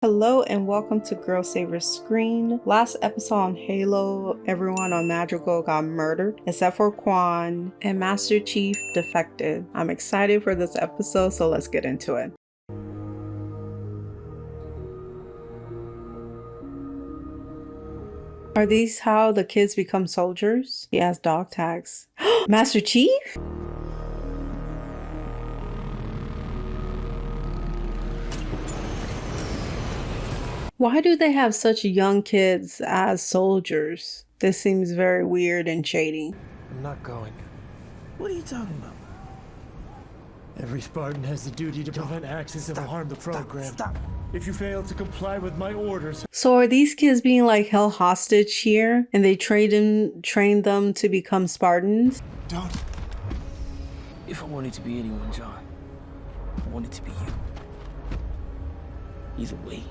Hello and welcome to Girl Saver Screen. Last episode on Halo, everyone on Madrigal got murdered except for Kwan and Master Chief defected. I'm excited for this episode, so let's get into it. Are these how the kids become soldiers? He has dog tags. Master Chief? Why do they have such young kids as soldiers? This seems very weird and shady. I'm not going. What are you talking about? Every Spartan has the duty to prevent acts that will harm the program. Stop. If you fail to comply with my orders... So are these kids being like held hostage here and they train them to become Spartans? Don't. If I wanted to be anyone, John, I wanted to be you. Either way,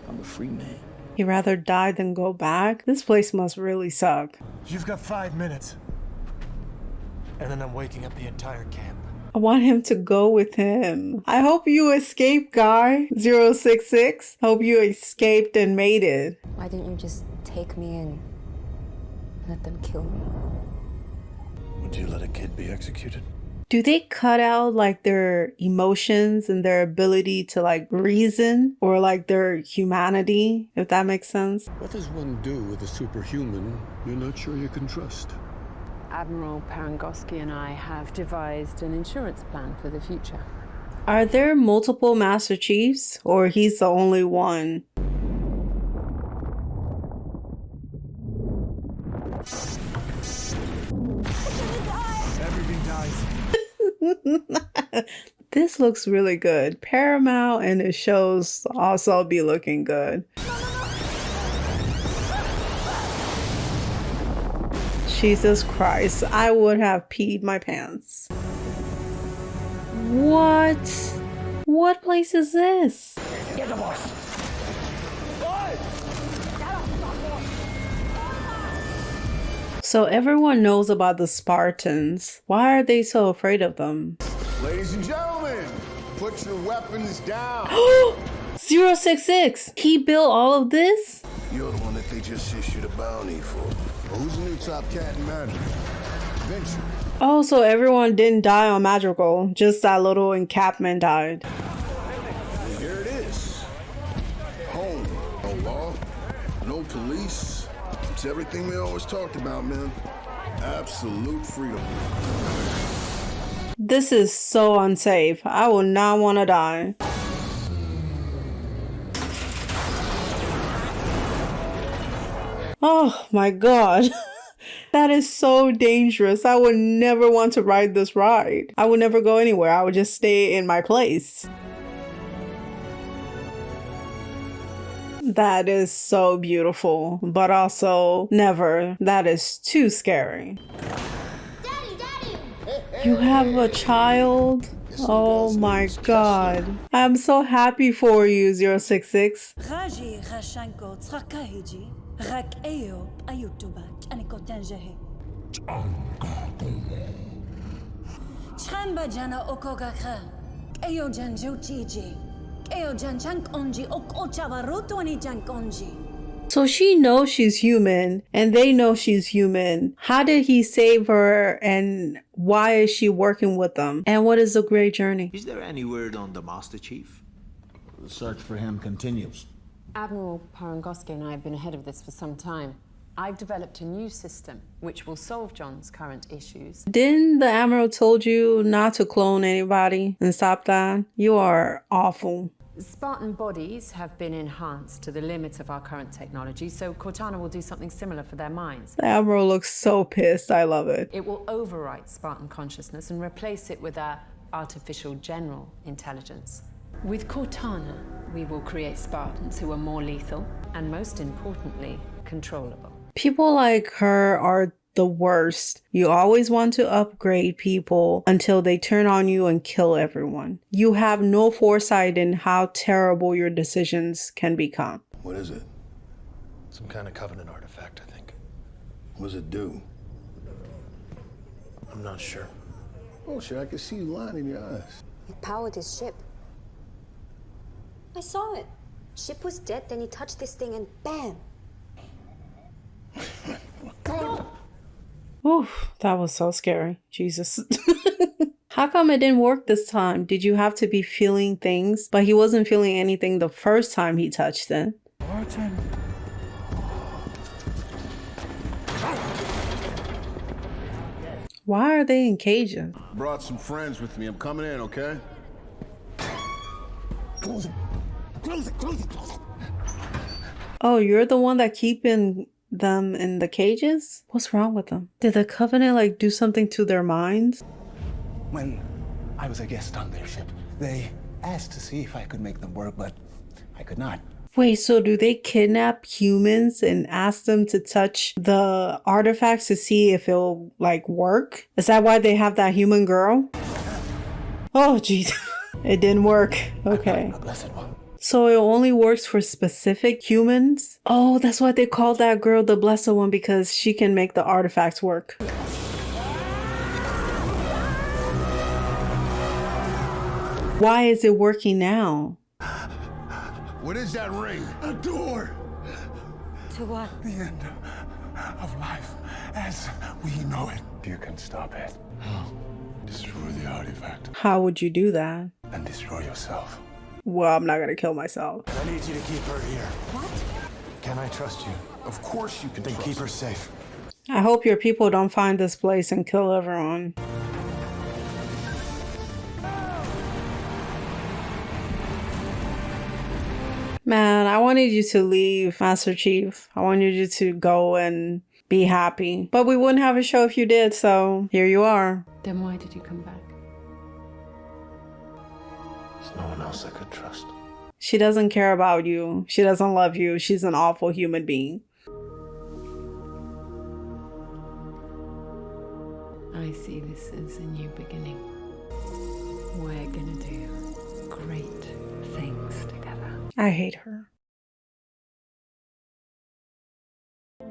I'm a free man. He'd rather die than go back? This place must really suck. You've got 5 minutes. And then I'm waking up the entire camp. I want him to go with him. I hope you escaped, guy. 066. Hope you escaped and made it. Why didn't you just take me in? Let them kill me? Would you let a kid be executed? Do they cut out like their emotions and their ability to like reason or like their humanity, if that makes sense? What does one do with a superhuman you're not sure you can trust? Admiral Parangoski and I have devised an insurance plan for the future. Are there multiple Master Chiefs or he's the only one? Everything dies. This looks really good. Paramount and the shows also be looking good. Jesus Christ, I would have peed my pants. What? What place is this? Get the boss. So everyone knows about the Spartans. Why are they so afraid of them? Ladies and gentlemen, put your weapons down. 066! He built all of this? You're the one that they just issued a bounty for. Well, who's the new top cat in Magic? Venture. Oh, so everyone didn't die on Madrigal. Just that little encampment died. And here it is. Home. No law, no police. It's everything we always talked about, man. Absolute freedom. This is so unsafe. I will not want to die. Oh my god. That is so dangerous. I would never want to ride this ride. I would never go anywhere. I would just stay in my place. That is so beautiful, but also never. That is too scary. Daddy! You have a child? Oh my god. I'm so happy for you, 066. So she knows she's human and they know she's human. How did he save her and why is she working with them? And what is the great journey? Is there any word on the Master Chief? The search for him continues. Admiral Parangoski and I have been ahead of this for some time. I've developed a new system which will solve John's current issues. Didn't the Admiral told you not to clone anybody and stop that? You are awful. Spartan bodies have been enhanced to the limit of our current technology, so Cortana will do something similar for their minds. The Admiral looks so pissed. I love it. It will overwrite Spartan consciousness and replace it with our artificial general intelligence. With Cortana, we will create Spartans who are more lethal and, most importantly, controllable. People like her are the worst. You always want to upgrade people until they turn on you and kill everyone. You have no foresight in how terrible your decisions can become. What is it? Some kind of Covenant artifact, I think. What does it do? I'm not sure. Oh, shit, I can see you lying in your eyes. He powered his ship. I saw it. Ship was dead, then he touched this thing and bam! Oof, that was so scary. Jesus. How come it didn't work this time? Did you have to be feeling things, but he wasn't feeling anything the first time he touched it? Martin. Why are they in cages? Brought some friends with me. I'm coming in, okay? Close it. Close it. Close it. Close it. Oh, you're the one that keeping them in the cages? What's wrong with them? Did the Covenant like do something to their minds? When I was a guest on their ship, they asked to see if I could make them work, but I could not. Wait, so do they kidnap humans and ask them to touch the artifacts to see if it'll like work? Is that why they have that human girl? Oh, jeez. It didn't work. Okay. A blessed one. So it only works for specific humans? Oh, that's why they call that girl the Blessed One, because she can make the artifacts work. Why is it working now? What is that ring? A door To what? the end of life as we know it. You can stop it Destroy the artifact. How would you do that? and destroy yourself. Well, I'm not gonna kill myself. I need you to keep her here. What? Can I trust you? Of course you can Then trust keep her me. safe. I hope your people don't find this place and kill everyone. Man, I wanted you to leave, Master Chief. I wanted you to go and be happy. But we wouldn't have a show if you did, so here you are. Then why did you come back? There's no one else I could trust. She doesn't care about you. She doesn't love you. She's an awful human being. I see this as a new beginning. We're gonna do great things together. I hate her.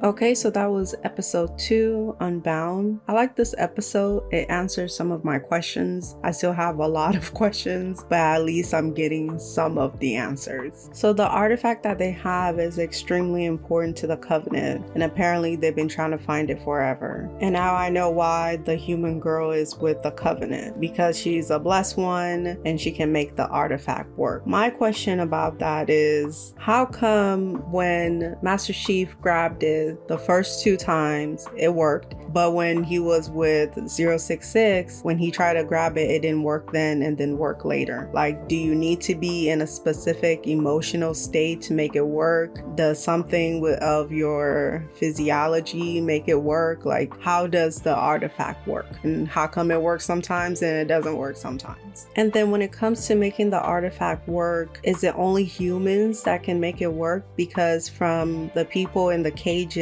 Okay, so that was episode 2, Unbound. I like this episode. It answers some of my questions. I still have a lot of questions, but at least I'm getting some of the answers. So the artifact that they have is extremely important to the Covenant, and apparently they've been trying to find it forever. And now I know why the human girl is with the Covenant, because she's a blessed one and she can make the artifact work. My question about that is, how come when Master Chief grabbed it the first 2 times it worked, but when he was with 066, when he tried to grab it, it didn't work then and didn't work later? Like, do you need to be in a specific emotional state to make it work? Does something of your physiology make it work? Like, how does the artifact work? And how come it works sometimes and it doesn't work sometimes? And then when it comes to making the artifact work, is it only humans that can make it work? Because from the people in the cages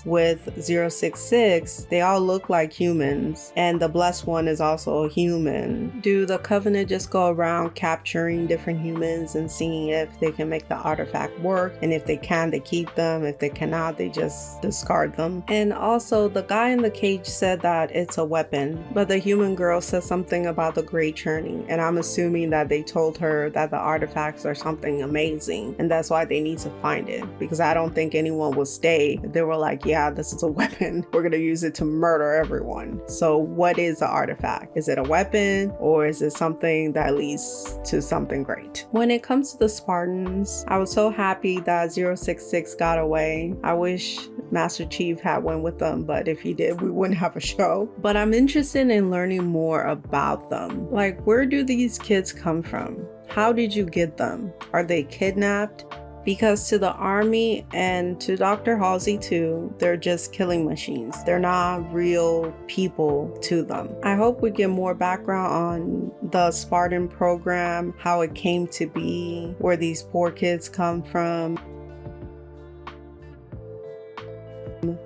with 066, they all look like humans, and the blessed one is also a human. Do the Covenant just go around capturing different humans and seeing if they can make the artifact work? And if they can, they keep them. If they cannot, they just discard them. And also, the guy in the cage said that it's a weapon, but the human girl said something about the Great Journey, and I'm assuming that they told her that the artifacts are something amazing, and that's why they need to find it, because I don't think anyone would stay. They were like, yeah, this is a weapon. We're gonna use it to murder everyone. So what is the artifact? Is it a weapon, or is it something that leads to something great? When it comes to the Spartans, I was so happy that 066 got away. I wish Master Chief had went with them, but if he did, we wouldn't have a show. But I'm interested in learning more about them. Like, where do these kids come from? How did you get them? Are they kidnapped? Because to the army and to Dr. Halsey too, they're just killing machines. They're not real people to them. I hope we get more background on the Spartan program, how it came to be, where these poor kids come from.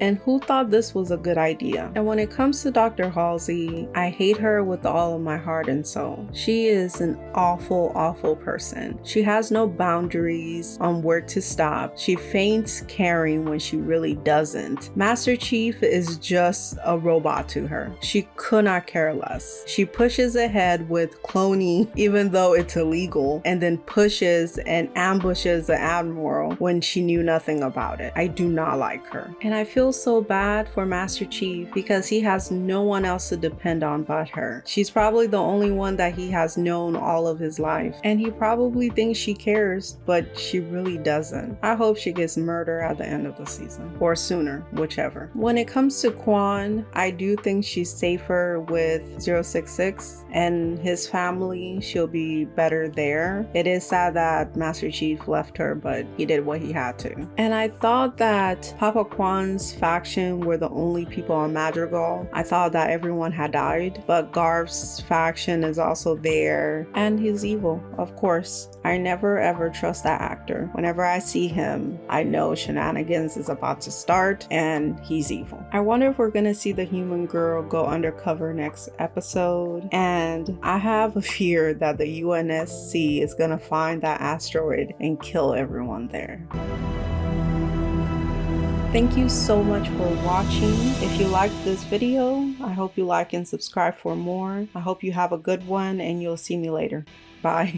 And who thought this was a good idea? And when it comes to Dr. Halsey, I hate her with all of my heart and soul. She is an awful, awful person. She has no boundaries on where to stop. She feigns caring when she really doesn't. Master Chief is just a robot to her. She could not care less. She pushes ahead with cloning even though it's illegal, and then pushes and ambushes the Admiral when she knew nothing about it. I do not like her. And I feel so bad for Master Chief because he has no one else to depend on but her. She's probably the only one that he has known all of his life, and he probably thinks she cares, but she really doesn't. I hope she gets murdered at the end of the season, or sooner, whichever. When it comes to Kwan, I do think she's safer with 066 and his family. She'll be better there. It is sad that Master Chief left her, but he did what he had to. And I thought that Papa Kwan's faction were the only people on Madrigal. I thought that everyone had died, but Garth's faction is also there, and he's evil, of course. I never ever trust that actor. Whenever I see him, I know shenanigans is about to start and he's evil. I wonder if we're gonna see the human girl go undercover next episode, and I have a fear that the UNSC is gonna find that asteroid and kill everyone there. Thank you so much for watching. If you liked this video, I hope you like and subscribe for more. I hope you have a good one, and you'll see me later. Bye.